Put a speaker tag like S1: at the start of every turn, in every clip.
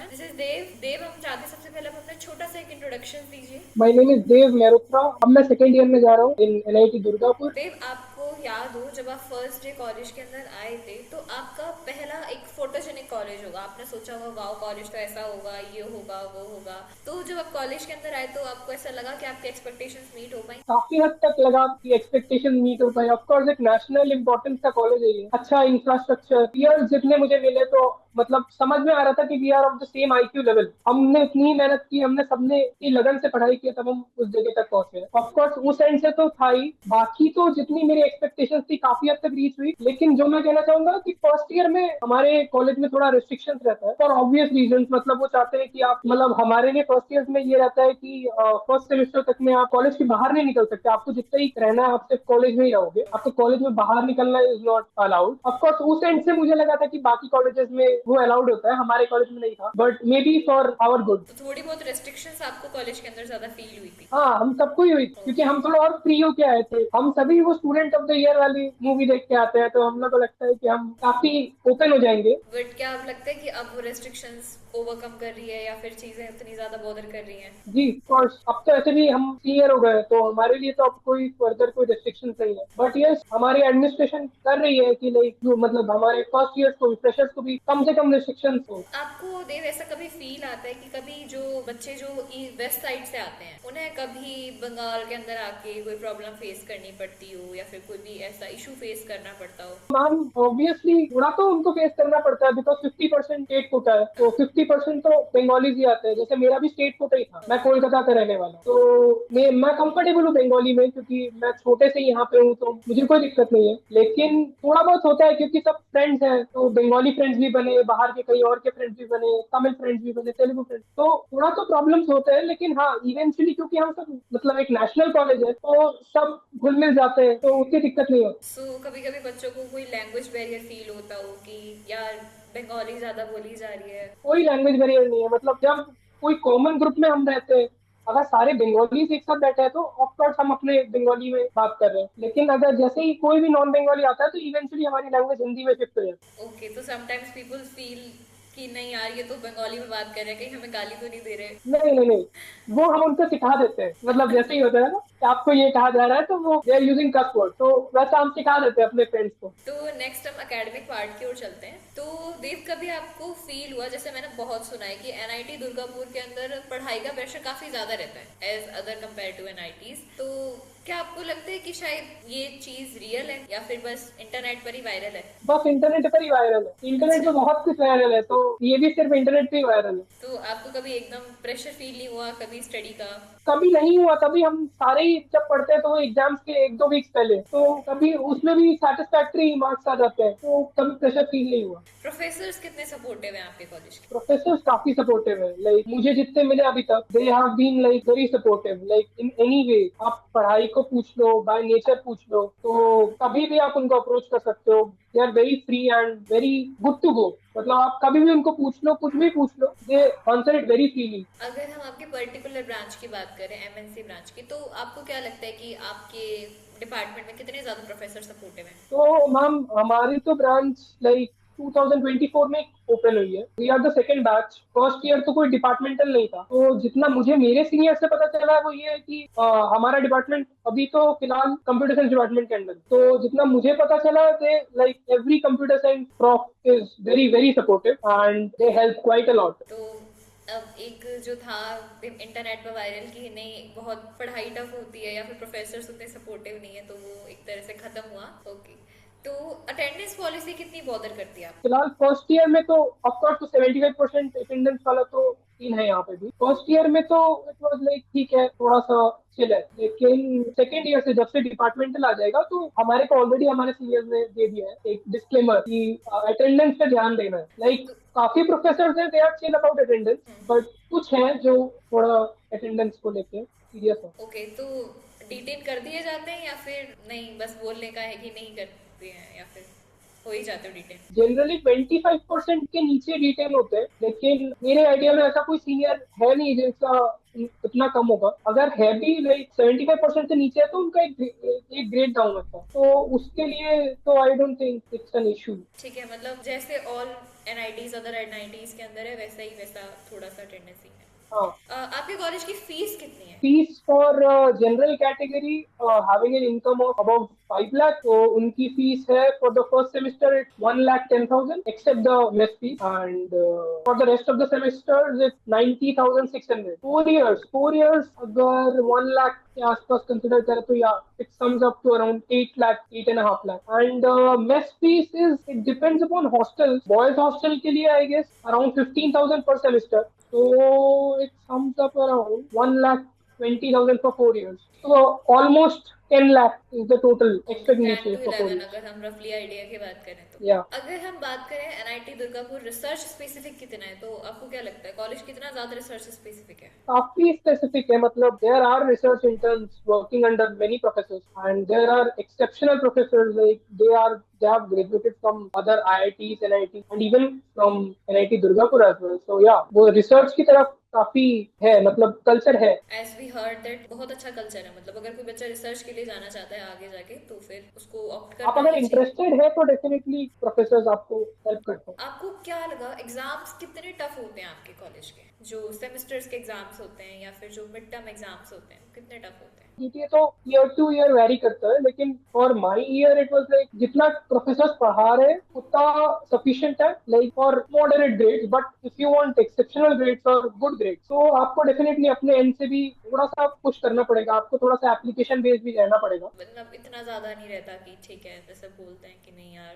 S1: Everyone, this is देव। देव, हम चाहते हैं सबसे पहले आप अपना छोटा सा एक इंट्रोडक्शन दीजिए।
S2: माय नेम इज देव मेहरोत्रा। अब मैं सेकेंड ईयर में जा रहा हूँ इन एनआईटी दुर्गापुर।
S1: देव, आपको याद हो जब आप फर्स्ट डे कॉलेज के अंदर आए थे तो आपका पहला एक फोटोजेनिक कॉलेज होगा, आपने सोचा होगा वाओ कॉलेज तो ऐसा होगा, ये होगा वो होगा। तो जब आप कॉलेज के अंदर आए तो आपको ऐसा लगा कि आपके एक्सपेक्टेशंस मीट हो पाई?
S2: काफी हद तक लगा कि एक्सपेक्टेशन मीट हो पाए। ऑफ कोर्स एक नेशनल इंपॉर्टेंस का कॉलेज है ये। अच्छा इंफ्रास्ट्रक्चर, ईयर जितने मुझे मिले तो मतलब समझ में आ रहा था कि we are of the same IQ level. हमने उतनी ही मेहनत की, हमने सबने इतनी लगन से पढ़ाई की, तब हम उस जगह तक पहुंचे। ऑफ कोर्स उस एंड से तो था ही, बाकी तो जितनी मेरी एक्सपेक्टेशंस थी काफी हद तक रीच हुई। लेकिन जो मैं कहना चाहूंगा कि फर्स्ट ईयर में हमारे कॉलेज में थोड़ा रिस्ट्रिक्शंस रहता है फॉर ऑब्वियस रीजंस। मतलब वो चाहते हैं कि आप मतलब हमारे लिए फर्स्ट ईयर में ये रहता है कि फर्स्ट सेमेस्टर तक में आप कॉलेज के बाहर नहीं निकल सकते। आपको जितना ही रहना है आप सिर्फ कॉलेज में ही रहोगे, आपको कॉलेज में बाहर निकलना इज नॉट अलाउड। ऑफकोर्स उस एंड से मुझे लगा था कि बाकी कॉलेजेस में वो अलाउड होता है, हमारे कॉलेज में नहीं था, but maybe for our good.
S1: तो थोड़ी बहुत रेस्ट्रिक्शंस आपको कॉलेज के अंदर ज्यादा फील हुई थी?
S2: हाँ, हम सबको ही हुई थी, क्योंकि
S1: ओके।
S2: हम थोड़ा और फ्री होके आए थे। हम सभी वो स्टूडेंट ऑफ द ईयर वाली मूवी देख के आते हैं, तो हम लोग को लगता है कि हम काफी ओपन हो जाएंगे।
S1: बट क्या आप लगता है कि अब वो रेस्ट्रिक्शंस ओवरकम कर रही है या फिर चीजें इतनी ज्यादा बॉदर कर रही हैं?
S2: जी कोर्स, अब तो ऐसे भी हम क्लियर हो गए, तो हमारे लिए तो अब कोई फर्दर कोई रेस्ट्रिक्शन नहीं है। बट यस, हमारी एडमिनिस्ट्रेशन कर रही है कि लाइक जो मतलब हमारे फर्स्ट ईयर्स को भी, फ्रेशर्स को भी कम से कम रेस्ट्रिक्शन हो।
S1: आपको देव ऐसा कभी फील आता है कि कभी जो बच्चे जो वेस्ट साइड से आते हैं उन्हें कभी बंगाल के अंदर आके कोई प्रॉब्लम फेस करनी पड़ती हो या फिर कोई भी ऐसा इशू फेस करना पड़ता हो?
S2: मैम ऑब्वियसली थोड़ा तो उनको फेस करना पड़ता है, बिकॉज 50% स्टेट कोटा है, तो 50% तो बंगालीज ही आते हैं। जैसे मेरा भी स्टेट कोटा ही था, मैं कोलकाता का रहने वाला हूँ, तो मैं कंफर्टेबल हूँ बंगाली में, क्योंकि मैं छोटे से ही यहाँ पे हूँ, तो मुझे कोई दिक्कत नहीं है। लेकिन थोड़ा बहुत होता है, क्योंकि सब फ्रेंड्स हैं, तो बंगाली फ्रेंड्स भी बने, बाहर के कई और के फ्रेंड्स भी बने, तमिल फ्रेंड्स भी बने, तेलुगु फ्रेंड्स, तो थोड़ा तो प्रॉब्लम्स होते हैं। लेकिन हाँ, इवेंचुअली क्योंकि हम सब मतलब एक नेशनल कॉलेज है, तो सब घुल मिल जाते हैं, तो उतनी दिक्कत नहीं होती।
S1: सो कभी कभी बच्चों को कोई लैंग्वेज बैरियर फील होता हो कि यार बंगाली ज्यादा बोली जा रही है?
S2: कोई लैंग्वेज बैरियर नहीं है। मतलब जब कोई कॉमन ग्रुप में हम रहते हैं, अगर सारे बंगाली एक साथ बैठे हैं, तो ऑफकोर्स हम अपने बंगाली में बात कर रहे हैं। लेकिन अगर जैसे ही कोई भी नॉन बंगाली आता है, तो इवेंचुअली हमारी लैंग्वेज हिंदी में शिफ्ट हो जाती
S1: ओके, तो समटाइम्स पीपल फील कि नहीं यार ये तो बंगाली में बात कर रहे हैं, कहीं हमें गाली तो नहीं दे रहे?
S2: है। नहीं नहीं नहीं, वो हम उनको सिखा देते हैं। मतलब जैसे ही होता है ना कि आपको ये कहा जा रहा है, तो वो they are using cuss word, तो वैसा हम सिखा देते हैं अपने फ्रेंड्स को।
S1: तो नेक्स्ट हम एकेडमिक पार्ट की ओर चलते हैं। तो देव, कभी आपको फील हुआ, जैसे मैंने बहुत सुना है कि एनआईटी दुर्गापुर के अंदर पढ़ाई का प्रेशर काफी ज्यादा रहता है as other compare to NITs, तो क्या आपको लगता है कि शायद ये चीज रियल है या फिर बस इंटरनेट पर ही वायरल है?
S2: बस इंटरनेट पर ही वायरल है, इंटरनेट
S1: अच्छा।
S2: पे बहुत कुछ वायरल है, तो ये भी सिर्फ इंटरनेट पे ही वायरल है।
S1: तो आपको कभी एकदम प्रेशर फील नहीं हुआ कभी स्टडी का?
S2: कभी नहीं हुआ। कभी हम सारे ही जब पढ़ते हैं, तो एग्जाम्स के एक दो वीक्स पहले, तो कभी उसमें भी सेटिस्फैक्ट्री मार्क्स आ जाते हैं, तो कभी प्रेशर फील नहीं हुआ।
S1: प्रोफेसर्स कितने सपोर्टिव हैं आपके कॉलेज के?
S2: प्रोफेसर्स काफी सपोर्टिव है, लाइक मुझे जितने मिले अभी तक, they have been like very supportive, like in any way. आप पढ़ाई को पूछ लो, बाय नेचर पूछ लो, तो कभी भी आप उनको अप्रोच कर सकते हो। They are very free and very good to go. मतलब आप कभी भी उनको पूछ लो, कुछ भी पूछ लो, दे आंसर इट वेरी फ्रीली।
S1: अगर हम आपके पर्टिकुलर ब्रांच की बात करें, एमएनसी ब्रांच की, तो आपको क्या लगता है कि आपके डिपार्टमेंट में कितने ज्यादा प्रोफेसर सपोर्टिव हैं?
S2: तो मैम हमारी तो ब्रांच लाइक 2024 में ओपन हुई है। We are the second batch. First year तो कोई डिपार्टमेंटल नहीं था, तो जितना मुझे मेरे सीनियर से पता चला है वो ये है कि हमारा डिपार्टमेंट अभी तो फिलहाल कंप्यूटर साइंस डिपार्टमेंट के अंदर, तो जितना मुझे पता चला है, like every computer science prof is very very supportive and they help quite a lot.
S1: तो अब एक जो था इंटरनेट पर वायरल की नहीं बहुत पढ़ाई टफ होती है या फिर प्रोफेसर उतने सपोर्टिव नहीं है, तो वो एक तरह से खत्म हुआ। ओके। तो अटेंडेंस पॉलिसी कितनी बॉदर करती है आपको?
S2: फिलहाल फर्स्ट ईयर में तो ऑफकोर्स तो 75% अटेंडेंस वाला तो सीन है यहाँ पे भी। फर्स्ट ईयर में तो इट वाज लाइक ठीक है, थोड़ा सा चिल है। लेकिन सेकेंड ईयर से जब से डिपार्टमेंटल आ जाएगा, तो हमारे को ऑलरेडी हमारे सीनियर्स ने दे दिया है एक डिस्क्लेमर कि अटेंडेंस पे ध्यान देना है। लाइक
S1: तो
S2: काफी प्रोफेसर हैं, they are chill about attendance, but कुछ हैं जो थोड़ा अटेंडेंस को लेके सीरियस है।
S1: ओके, तो डिटेन कर दिए जाते हैं या फिर नहीं, बस बोलने का है कि नहीं करते हैं, या फिर हो ही जाते हो डिटेन?
S2: जनरली 25% के नीचे डिटेन होते हैं, लेकिन मेरे आइडिया में ऐसा कोई सीनियर है नहीं जिसका इतना कम होगा। अगर है भी लाइक 75% से नीचे है तो उनका एक ग्रेड डाउन होता है, तो उसके लिए तो I don't think it's an issue.
S1: ठीक है, मतलब जैसे ऑल एनआईटीज अदर एनआईटीज के अंदर है वैसा ही वैसा थोड़ा सा टेंडेंसी है।
S2: हाँ।
S1: आपके कॉलेज की फीस कितनी है?
S2: Fees for general category having an income of about 5 lakh, so उनकी fees है for the first semester it's 1,10,000 except the mess fee, and for the rest of the semesters it's 90,600. 4 years अगर 1 lakh के आसपास consider करें तो या it sums up to around 8 lakh, 8.5 lakh. And mess fees is, it depends upon hostels. Boys hostel के लिए I guess around 15,000 per semester. So it sums up around 1,20,000 for 4 years. So almost 10 lakh is the total
S1: ten
S2: expenditure
S1: to
S2: for four
S1: eleven
S2: years.
S1: अगर हम रफली idea की बात करें तो।
S2: Yeah.
S1: अगर हम बात करें एनआईटी दुर्गापुर रिसर्च स्पेसिफिक कितना है, तो आपको क्या लगता है कॉलेज कितना ज्यादा रिसर्च स्पेसिफिक है?
S2: काफी स्पेसिफिक है, मतलब there are research interns working under many professors and there are exceptional professors like they have graduated from other IITs, NIT and even from NIT Durgapur as well. So yeah, वो research की तरफ काफी है, मतलब culture है।
S1: As we heard that बहुत अच्छा culture है, मतलब अगर कोई बच्चा रिसर्च के लिए जाना चाहता है आगे जाके तो फिर उसको ऑप्ट
S2: आप
S1: करना
S2: अगर
S1: ही चाहिए।
S2: इंटरेस्टेड है तो डेफिनेटली प्रोफेसर्स आपको हेल्प करते हैं।
S1: आपको क्या लगा एग्जाम्स कितने टफ होते हैं आपके कॉलेज के? जो सेमेस्टर्स के एग्जाम्स होते हैं या फिर जो मिड टर्म एग्जाम्स होते हैं कितने टफ होते हैं?
S2: जीटीए तो ईयर टू ईयर वेरी करता है, लेकिन for my year it was like जितना प्रोफेसर पढ़ा रहे उतना सफिशिएंट है like for moderate grades, but if you want exceptional grades और गुड ग्रेड्स तो आपको डेफिनेटली अपने एंड से भी थोड़ा सा पुश करना पड़ेगा, आपको थोड़ा सा एप्लीकेशन बेस्ड भी रहना पड़ेगा।
S1: मतलब इतना ज्यादा नहीं रहता कि ठीक है जैसे बोलते हैं कि नहीं यार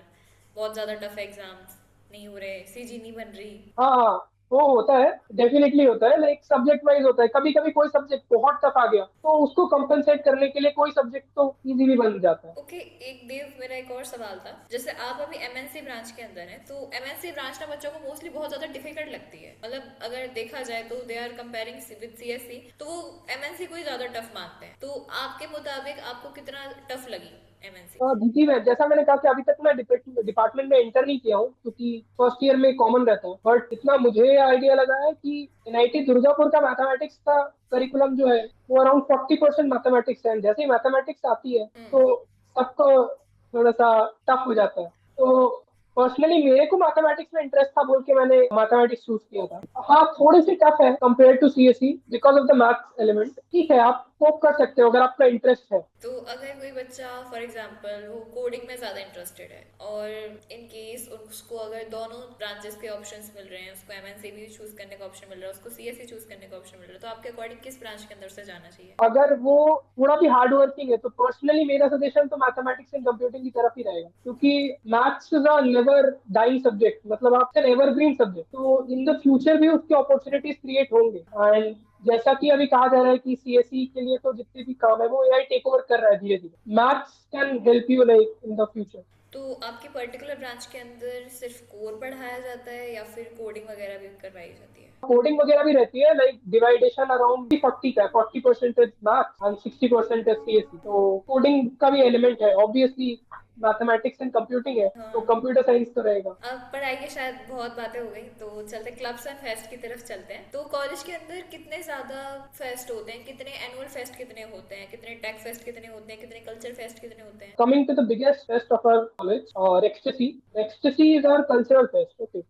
S1: बहुत ज्यादा टफ एग्जाम्स नहीं हो रहे, सीजी नहीं बन रही।
S2: हाँ हाँ, वो होता है, डेफिनेटली होता है, लाइक सब्जेक्ट वाइज होता है, कभी कभी कोई सब्जेक्ट बहुत टफ आ गया तो उसको कंपनसेट करने के लिए कोई सब्जेक्ट तो इजी भी बन जाता है।
S1: ओके एक देव मेरा एक और सवाल था, जैसे आप अभी एमएनसी ब्रांच के अंदर हैं तो एमएनसी ब्रांच ना बच्चों को मोस्टली बहुत ज्यादा डिफिकल्ट लगती है, मतलब अगर देखा जाए तो they are comparing with CSC तो वो एमएनसी को ही ज्यादा टफ मानते हैं, तो आपके मुताबिक आपको कितना टफ लगी एमएनसी?
S2: जीटी में जैसा मैंने कहा कि अभी तक मैं डिपार्टमेंट में एंटर नहीं किया हूँ क्योंकि फर्स्ट ईयर में कॉमन रहता है, बट इतना मुझे आइडिया लगा है कि एनआईटी दुर्गापुर का मैथमेटिक्स का करिकुलम जो है वो अराउंड 40% मैथमेटिक्स है, जैसे ही मैथमेटिक्स आती है तो सबको थोड़ा सा टफ हो जाता है। तो पर्सनली मेरे को मैथमेटिक्स में इंटरेस्ट था बोल के मैंने मैथमेटिक्स चूज किया था। हाँ थोड़ी सी टफ है compare to CSC because of the maths element, ठीक है आप कोप कर सकते हो अगर आपका इंटरेस्ट है।
S1: तो अगर कोई बच्चा फॉर एग्जांपल वो कोडिंग में ज्यादा इंटरेस्टेड है और इन केस उसको अगर दोनों ब्रांचेस के ऑप्शंस मिल रहे हैं, उसको एमएनसी भी चूज करने का ऑप्शन मिल रहा है, उसको सीएससी चूज करने का ऑप्शन मिल रहा है, तो आपके अकॉर्डिंग किस ब्रांच के अंदर से जाना चाहिए?
S2: अगर वो थोड़ा भी हार्ड वर्किंग है तो पर्सनली मेरा सजेशन तो मैथमेटिक्स एंड कंप्यूटिंग की तरफ ही रहेगा, क्योंकि maths is a never dying subject, मतलब आपका एवरग्रीन सब्जेक्ट, तो इन द फ्यूचर भी उसके अपॉर्चुनिटीज क्रिएट होंगे। एंड जैसा कि अभी कहा जा रहा है कि सीएसई के लिए तो जितने भी काम है वो एआई टेक ओवर कर रहा है धीरे धीरे, maths can help you like in the future.
S1: तो आपकी पर्टिकुलर ब्रांच के अंदर सिर्फ कोर पढ़ाया जाता है या फिर कोडिंग वगैरह भी करवाई जाती है?
S2: कोडिंग वगैरह भी रहती है, लाइक डिवाइडेशन अराउंड 40 का है, 40% is maths and 60% is CSC, तो कोडिंग का भी एलिमेंट है ऑब्वियसली, मैथमेटिक्स एंड कंप्यूटिंग है तो
S1: हाँ।
S2: कंप्यूटर साइंस तो रहेगा।
S1: अब पढ़ाई की शायद बहुत बातें हो गई तो चलते क्लब्स एंड फेस्ट की तरफ चलते हैं। तो कॉलेज के अंदर कितने ज्यादा फेस्ट होते हैं, कितने एनुअल फेस्ट कितने होते हैं, कितने टेक फेस्ट कितने होते हैं, कितने कल्चर फेस्ट कितने होते हैं?
S2: Coming to the biggest fest of our college, Ecstasy. Ecstasy is our cultural fest. Okay.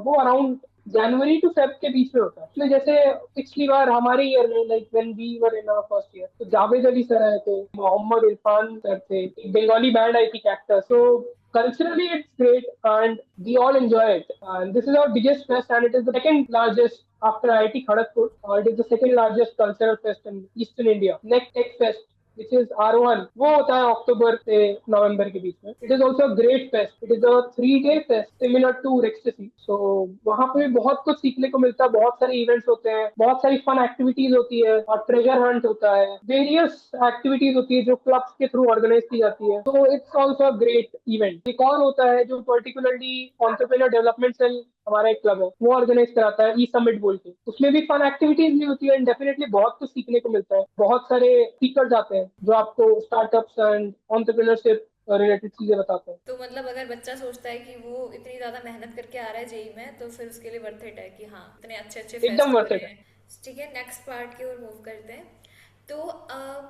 S2: वो अराउंड जनवरी टू फेब के बीच में होता है। इसमें जैसे पिछली बार हमारे ईयर में like when we were in our first year तो जावेद अली सर आए थे, मोहम्मद इरफान सर थे, एक बंगाली बैंड आई थी cactus, so culturally it's great and we all enjoy it, and this is our biggest fest and it is the second largest after IIT Kharagpur. It is the second largest cultural fest in Eastern India. Next Tech Fest which is R1 वो होता है अक्टूबर से नवंबर के बीच में। It is also great fest, it is a 3 day fest similar to रेक्ससी, so वहाँ पे भी बहुत कुछ सीखने को मिलता है, बहुत सारे इवेंट्स होते हैं, बहुत सारी फन एक्टिविटीज होती है और ट्रेजर हंट होता है, वेरियस एक्टिविटीज होती है जो क्लब्स के थ्रू ऑर्गेनाइज की जाती है, तो इट्स ऑल्सो ग्रेट इवेंट। एक और होता है जो पर्टिकुलरली एंटरप्रेन्योर डेवलपमेंट सेल हमारा एक क्लब है वो ऑर्गेनाइज कराता है, ई समिट बोल के, उसमें भी फन एक्टिविटीज भी होती है एंड डेफिनेटली बहुत कुछ सीखने को मिलता है, बहुत सारे स्पीकर्स आते हैं जो आपको स्टार्टअप्स एंड एंटरप्रेन्योरशिप रिलेटेड चीजें बताते हैं।
S1: तो मतलब अगर बच्चा सोचता है कि वो इतनी ज्यादा मेहनत करके आ रहा है जेई में तो फिर उसके लिए वर्थ इट है कि हाँ इतने अच्छे अच्छे फेस्ट
S2: एकदम
S1: हो
S2: वर्थ
S1: रहे
S2: इट है।
S1: हैं, ठीक है, नेक्स्ट पार्ट की ओर मूव करते हैं। तो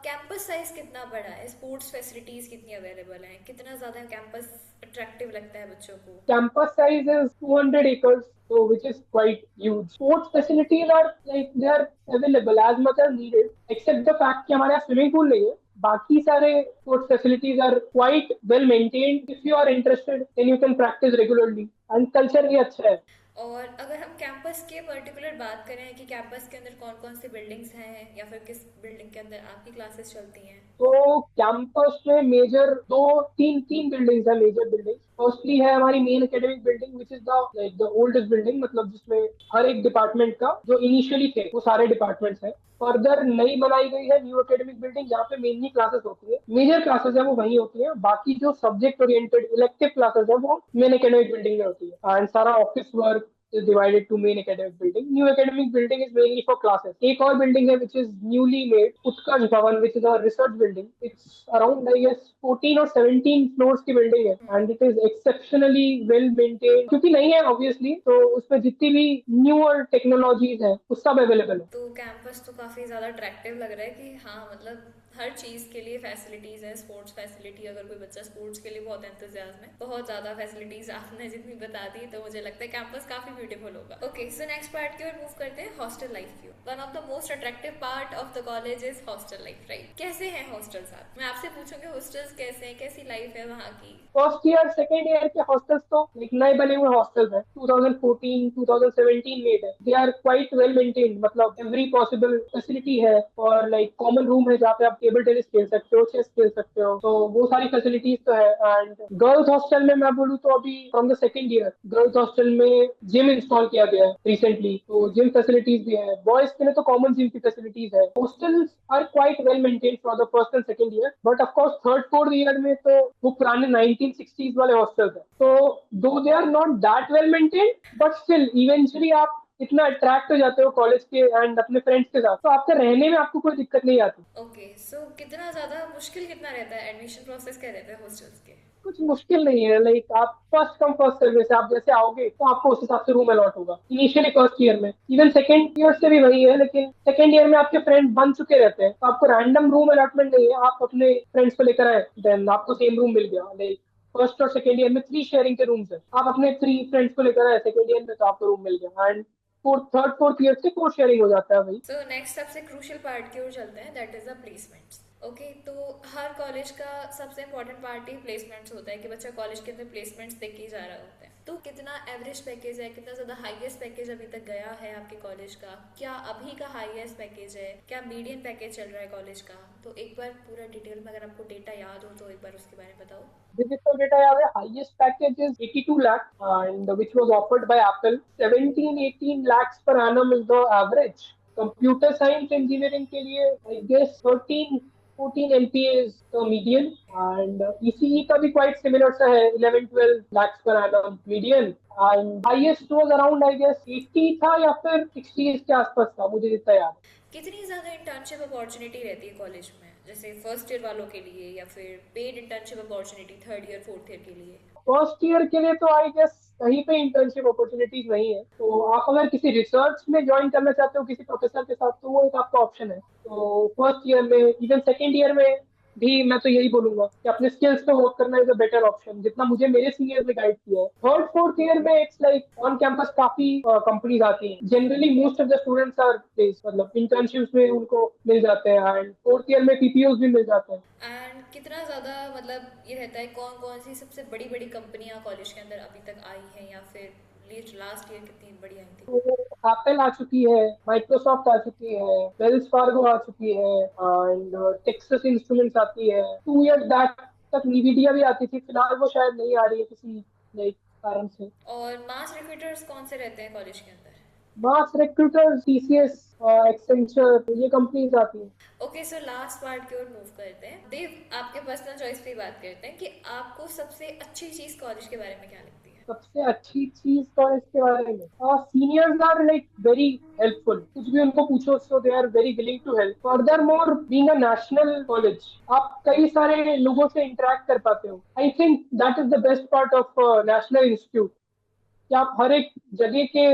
S1: कैंपस साइज कितना बड़ा है, स्पोर्ट्स फैसिलिटीज कितनी अवेलेबल हैं, कितना ज़्यादा कैंपस अट्रैक्टिव लगता है बच्चों को?
S2: Campus size is 200 acres, so which is quite huge. Sports facilities are like they are available as much as needed, except the fact कि हमारे यहाँ स्विमिंग पूल नहीं है. बाकी सारे sports facilities are quite well maintained. If you are interested, then you can practice regularly. And culture भी अच्छा है.
S1: और अगर हम कैंपस के पर्टिकुलर बात करें कि कैंपस के अंदर कौन कौन सी बिल्डिंग्स हैं या फिर किस बिल्डिंग के अंदर आपकी क्लासेस चलती हैं?
S2: तो कैंपस में मेजर दो तीन तीन बिल्डिंग्स है, मेजर बिल्डिंग. फर्स्टली है हमारी main academic building which is the like the oldest building, मतलब जिसमें हर एक डिपार्टमेंट का जो इनिशियली थे वो सारे डिपार्टमेंट्स हैं. फर्दर नई बनाई गई है न्यू एकेडमिक बिल्डिंग जहाँ पे मेनली क्लासेस होती है, मेजर क्लासेस है वो वहीं होती है. बाकी जो सब्जेक्ट ओरिएंटेड इलेक्टिव क्लासेस है वो मेन एकेडमिक बिल्डिंग में होती है. एंड सारा office work is divided to main academic building. New academic building is mainly for classes. एक और building है which is newly made, उत्कर्ष भवन, which is a research building. It's around I guess 14 or 17 floors की building है and it is exceptionally well maintained. क्योंकि नहीं है obviously, तो उसमें जितनी भी newer technologies है वो सब available है.
S1: तो कैंपस तो काफ़ी ज़्यादा अट्रैक्टिव लग रहा है कि हाँ, मतलब हर चीज़ के लिए फैसिलिटीज़ है। स्पोर्ट्स फैसिलिटी, अगर कोई बच्चा स्पोर्ट्स के लिए बहुत एंथुजियाज्म है, बहुत ज़्यादा फैसिलिटीज़ आपने जितनी बता दी, तो मुझे लगता है कैंपस काफ़ी ब्यूटीफुल होगा। ओके, सो नेक्स्ट पार्ट की ओर मूव करते हैं, हॉस्टल लाइफ की ओर। One of the most attractive part of the college is hostel life, right? कैसे हैं हॉस्टल्स? आप, मैं आपसे पूछूंगी हॉस्टल्स कैसे हैं, कैसी लाइफ है वहाँ की?
S2: फर्स्ट ईयर सेकेंड ईयर के हॉस्टल्स तो एक नए बने हुए हॉस्टल्स हैं, 2014 2017 मेड है. They are quite well maintained, मतलब एवरी पॉसिबल फैसिलिटी है. और लाइक कॉमन रूम है जहाँ पे आप टेबल टेनिस खेल सकते हो, चेस खेल सकते हो, तो वो सारी फैसिलिटीज तो है. एंड गर्ल्स हॉस्टल में मैं बोलूँ तो अभी from the second year girls hostel में जिम इंस्टॉल किया गया है रिसेंटली, तो जिम फैसिलिटीज भी है. बॉयज के लिए तो कॉमन जिम की फैसिलिटीज है. Hostels are quite well maintained for the first and second year, but of course third fourth year में तो वो पुराने 1960s वाले हॉस्टल्स हैं, तो though they are not that well maintained, but still eventually आप इतना अट्रैक्ट हो जाते हो कॉलेज के एंड अपने फ्रेंड्स के साथ, तो आपके रहने में आपको कोई दिक्कत नहीं आती.
S1: ओके, सो कितना ज़्यादा मुश्किल कितना रहता है, एडमिशन प्रोसेस क्या रहता है हॉस्टल्स के?
S2: कुछ मुश्किल नहीं है. लाइक आप फर्स्ट कम फर्स्ट सर्विस से आप जैसे आओगे तो आपको उस हिसाब से रूम अलॉट होगा. इनिशियली फर्स्ट ईयर में, इवन सेकंड ईयर से भी वही है, लेकिन सेकंड ईयर में आपके फ्रेंड बन चुके रहते हैं, तो आपको रैंडम रूम अलॉटमेंट नहीं है. आप अपने फ्रेंड्स को लेकर आए, देन आपको सेम रूम मिल गया. लाइक फर्स्ट और सेकंड ईयर में 3 शेयरिंग के रूम्स है, आप अपने 3 फ्रेंड्स को लेकर आए सेकंड ईयर में, तो आपको रूम मिल गया. And fourth third fourth year से 4 शेयरिंग हो जाता है भाई.
S1: सो नेक्स्ट सबसे क्रूशियल पार्ट की ओर चलते हैं, that is the placements. Okay, तो हर कॉलेज का सबसे इम्पोर्टेंट पार्ट ही प्लेसमेंट्स होता है कि बच्चा कॉलेज के अंदर प्लेसमेंट्स देख के ही जा रहा होता है. तो कितना एवरेज पैकेज है, कितना ज़्यादा हाईएस्ट पैकेज अभी तक गया है आपके कॉलेज का? क्या अभी का हाईएस्ट पैकेज है, क्या मीडियन पैकेज चल रहा है कॉलेज का? तो एक बार पूरा डिटेल में अगर आपको डेटा याद हो तो एक बार उसके बारे में बताओ.
S2: Digital data याद है, highest package is 82 lakh and which was offered by Apple. 17-18 lakhs per annum is the average. Computer science engineering के लिए I guess 13-14 LPA is the median and ECE का भी quite similar सा है, 11-12 lakhs per annum median. And highest was around I guess 80 था या फिर 60 के आसपास था, मुझे जितना याद है.
S1: कितनी ज़्यादा इंटर्नशिप अपॉर्चुनिटी रहती है कॉलेज में, जैसे फर्स्ट ईयर वालों के लिए, या फिर paid internship opportunity third year fourth year के लिए?
S2: फर्स्ट ईयर के लिए तो आई गेस कहीं पे इंटर्नशिप अपॉर्चुनिटीज नहीं है, तो आप अगर किसी रिसर्च में ज्वाइन करना चाहते हो किसी प्रोफेसर के साथ, तो वो एक आपका ऑप्शन है. तो फर्स्ट ईयर में, इवन सेकेंड ईयर में भी मैं तो यही बोलूंगा कि अपने स्किल्स पे वर्क करना इज अ बेटर ऑप्शन, जितना मुझे मेरे सीनियर ने गाइड किया है. थर्ड फोर्थ ईयर में इट्स लाइक ऑन कैंपस काफी कंपनीज आती हैं. Generally most of the students are placed, मतलब इंटर्नशिप्स में उनको मिल जाते हैं एंड फोर्थ ईयर में पीपीओज भी मिल जाते हैं.
S1: एंड कितना ज़्यादा मतलब ये रहता है, कौन कौन सी सबसे बड़ी बड़ी कंपनियां कॉलेज के अंदर अभी तक आई हैं, या फिर लास्ट ईयर कितनी बड़ी आई थी?
S2: तो एप्पल आ चुकी है, माइक्रोसॉफ्ट आ चुकी है, वेल्स फार्गो आ चुकी है एंड टेक्सास इंस्ट्रूमेंट्स आती है. 2 इयर्स बैक तक नीविडिया भी आती थी, फिलहाल वो शायद नहीं आ रही है किसी लाइक कारण से.
S1: और मास रिक्रूटर्स कौन से रहते हैं कॉलेज के अंदर?
S2: मास रिक्रूटर टीसीएस, एक्सेंचर, ये कंपनीज आती हैं.
S1: ओके, सो लास्ट पार्ट की ओर मूव करते हैं. देव, आपके पर्सनल चॉइस पे बात करते हैं कि आपको सबसे अच्छी चीज़ कॉलेज के बारे में क्या लगती है?
S2: सबसे अच्छी चीज कॉलेज के बारे में, seniors are like very helpful. कुछ भी उनको पूछो so they are very willing to help. Further more being a national college, आप कई सारे लोगों से इंटरेक्ट कर पाते हो. I think that is the best part of national institute, कि आप हर एक जगह के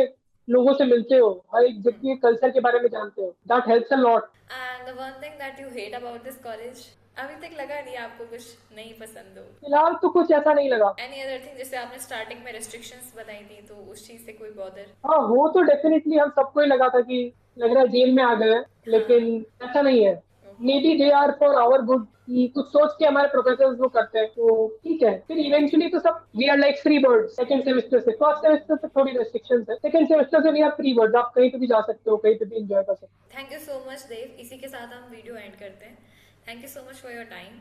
S2: लोगों से मिलते हो, हर एक जगह के कल्चर के बारे में जानते हो, that helps a lot.
S1: And the one thing that you hate about this college, अभी तक लगा नहीं आपको कुछ नहीं पसंद हो?
S2: फिलहाल तो कुछ ऐसा नहीं लगा।
S1: एनी अदर थिंग, जैसे आपने स्टार्टिंग में रिस्ट्रिक्शंस बताई थी, तो उस चीज से कोई बॉदर?
S2: हाँ, वो तो डेफिनेटली हम सबको ही लगा था कि लग रहा है जेल में आ गए हैं,
S1: हाँ।
S2: लेकिन ऐसा नहीं है।
S1: Okay.
S2: Maybe they are for our good, कि कुछ सोच के हमारे प्रोफेसर वो करते हैं, तो ठीक है। फिर इवेंचुअली तो सब we are like free bird. Second semester से, फर्स्ट सेमेस्टर से थोड़ी रेस्ट्रिक्शंस है, सेकंड सेमेस्टर से वी आर फ्री बर्ड, आप कहीं पे भी जा सकते हो, कहीं पे भी इंजॉय कर सकते
S1: थैंक यू सो मच देव, इसी के साथ हम वीडियो एंड करते हैं। Thank you so much for your time.